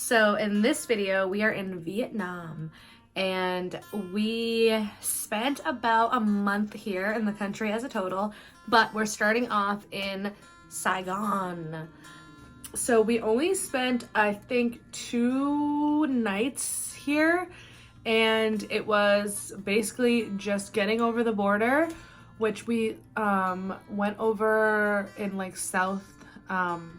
So in this video, we are in Vietnam and we spent about a month here in the country as a total, but we're starting off in Saigon. So we only spent, I think, 2 nights here, and it was basically just getting over the border, which we went over in like South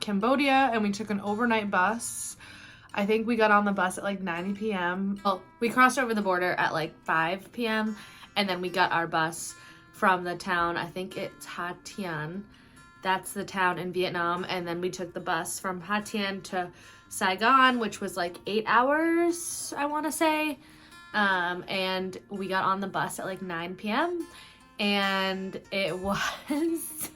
Cambodia, and we took an overnight bus. I think we got on the bus at like 9 p.m. Well, we crossed over the border at like 5 p.m. and then we got our bus from the town, I think it's Ha Tien. That's the town in Vietnam, and then we took the bus from Ha Tien to Saigon, which was like 8 hours, I want to say. And we got on the bus at like 9 p.m. and it was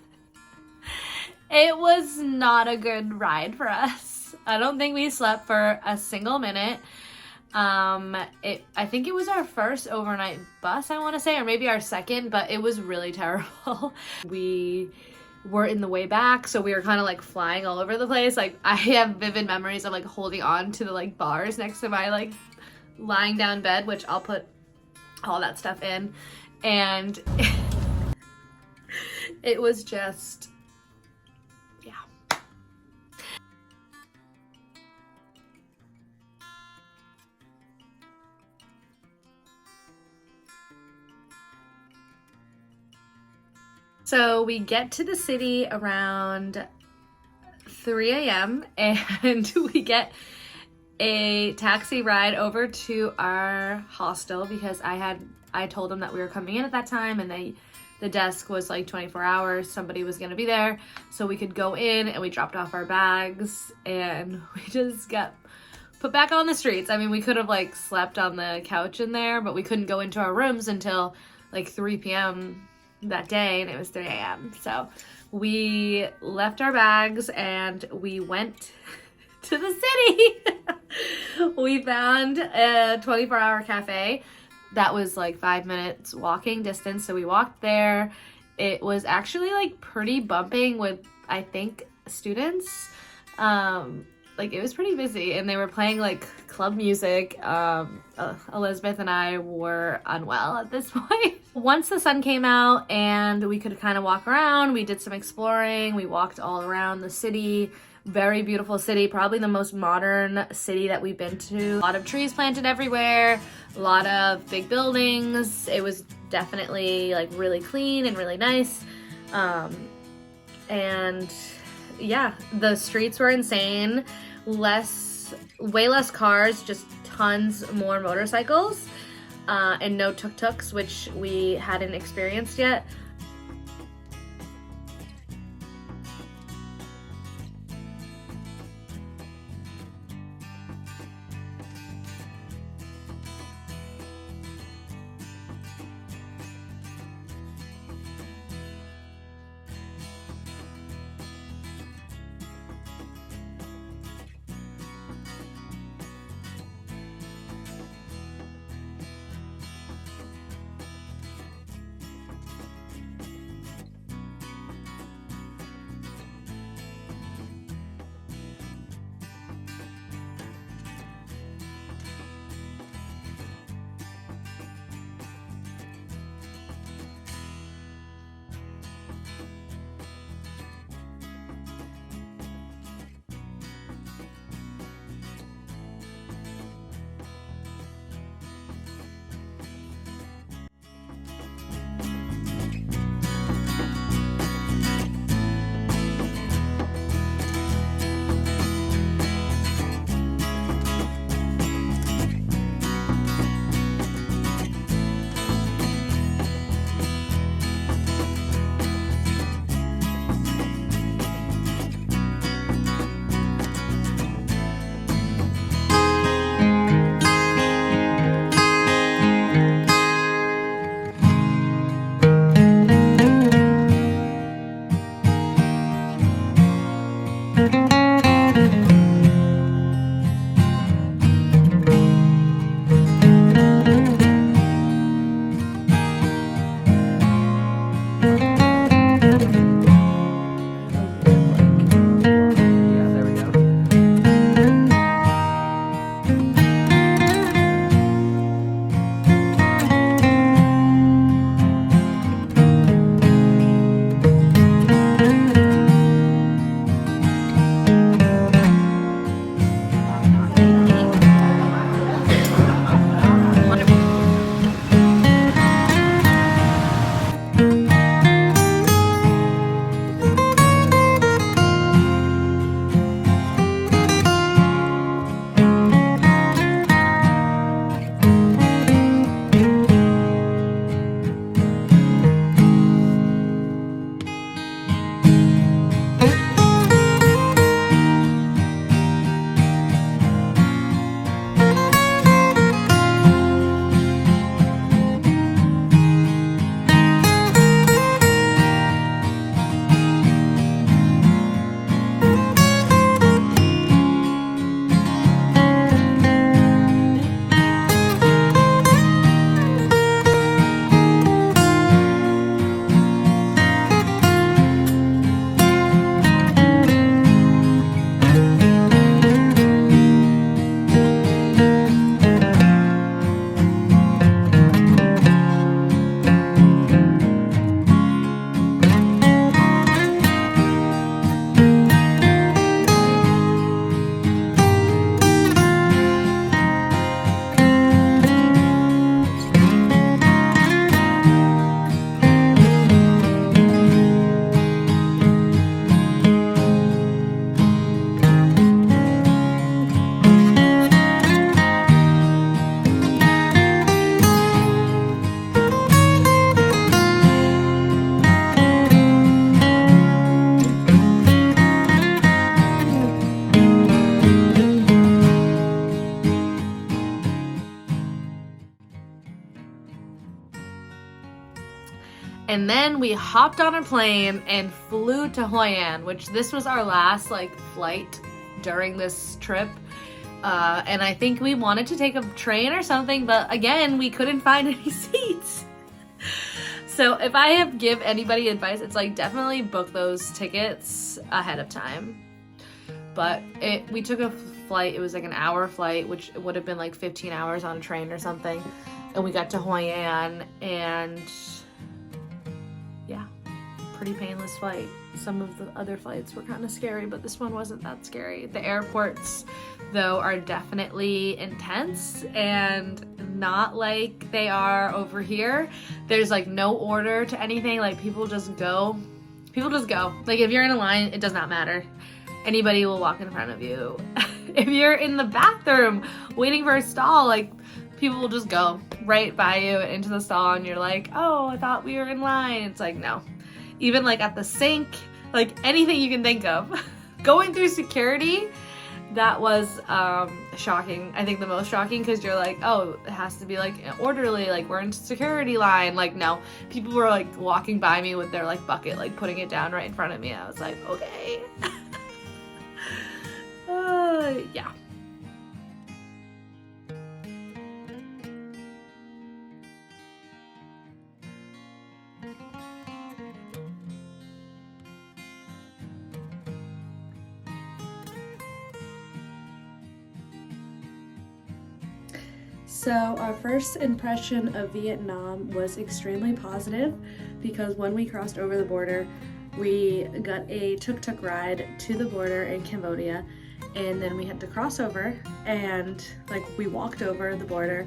not a good ride for us. I don't think we slept for a single minute. I think it was our first overnight bus, I want to say, or maybe our second, but it was really terrible. We were in the way back, so we were kind of like flying all over the place. Like, I have vivid memories of like holding on to the like bars next to my like lying down bed, which I'll put all that stuff in, and it was just, yeah. So we get to the city around 3 a.m. and we get a taxi ride over to our hostel because I told them that we were coming in at that time, and the desk was like 24 hours. Somebody was gonna be there, so we could go in, and we dropped off our bags and we just got put back on the streets. I mean, we could have like slept on the couch in there, but we couldn't go into our rooms until like 3 p.m. that day, and it was 3 a.m. So we left our bags and we went to the city. We found a 24-hour cafe that was like 5 minutes walking distance, so we walked there. It was actually like pretty bumping with, I think, students. Like, it was pretty busy, and they were playing like club music. Elizabeth and I were unwell at this point. Once the sun came out and we could kind of walk around, we did some exploring. We walked all around the city. Very beautiful city, probably the most modern city that we've been to. A lot of trees planted everywhere, a lot of big buildings. It was definitely like really clean and really nice. And yeah, the streets were insane. Way less cars, just tons more motorcycles, and no tuk-tuks, which we hadn't experienced yet. And then we hopped on a plane and flew to Hoi An, which this was our last like flight during this trip. And I think we wanted to take a train or something, but again, we couldn't find any seats. So if I have give anybody advice, it's like definitely book those tickets ahead of time. But we took a flight, it was like an hour flight, which would have been like 15 hours on a train or something. And we got to Hoi An, and yeah, pretty painless flight. Some of the other flights were kind of scary, but this one wasn't that scary. The airports, though, are definitely intense and not like they are over here. There's like no order to anything. Like people just go. Like if you're in a line, it does not matter. Anybody will walk in front of you. If you're in the bathroom waiting for a stall, like people will just go right by you into the stall, and you're like, oh, I thought we were in line. It's like, no. Even like at the sink, like anything you can think of. Going through security, that was shocking. I think the most shocking, because you're like, oh, it has to be like orderly, like we're in security line. Like no, people were like walking by me with their like bucket, like putting it down right in front of me. I was like, okay. Yeah. So our first impression of Vietnam was extremely positive, because when we crossed over the border, we got a tuk-tuk ride to the border in Cambodia, and then we had to cross over, and like we walked over the border,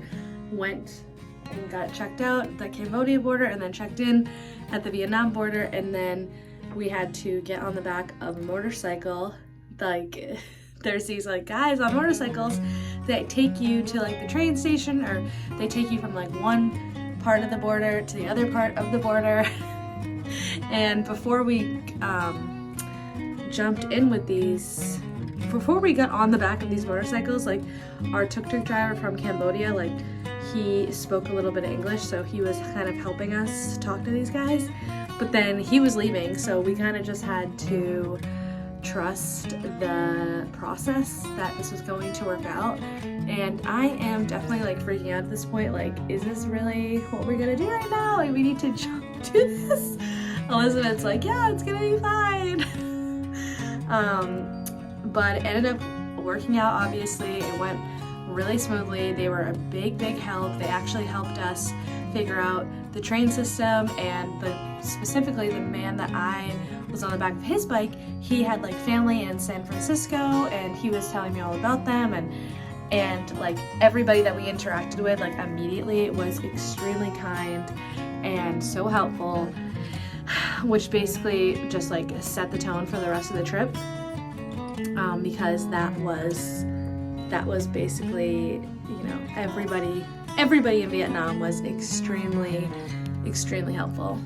went and got checked out at the Cambodia border, and then checked in at the Vietnam border, and then we had to get on the back of a motorcycle. Like there's these like guys on motorcycles that take you to like the train station, or they take you from like one part of the border to the other part of the border. And before we before we got on the back of these motorcycles, like our tuk-tuk driver from Cambodia, like he spoke a little bit of English, so he was kind of helping us talk to these guys. But then he was leaving, so we kind of just had to trust the process that this was going to work out. And I am definitely like freaking out at this point, like, is this really what we're gonna do right now? Like, we need to jump to this. Elizabeth's like, yeah, it's gonna be fine. But it ended up working out, obviously. It went really smoothly. They were a big help. They actually helped us figure out the train system, and specifically the man that I was on the back of his bike, he had like family in San Francisco, and he was telling me all about them, and like everybody that we interacted with, like immediately was extremely kind and so helpful, which basically just like set the tone for the rest of the trip, because that was basically, you know, everybody in Vietnam was extremely helpful.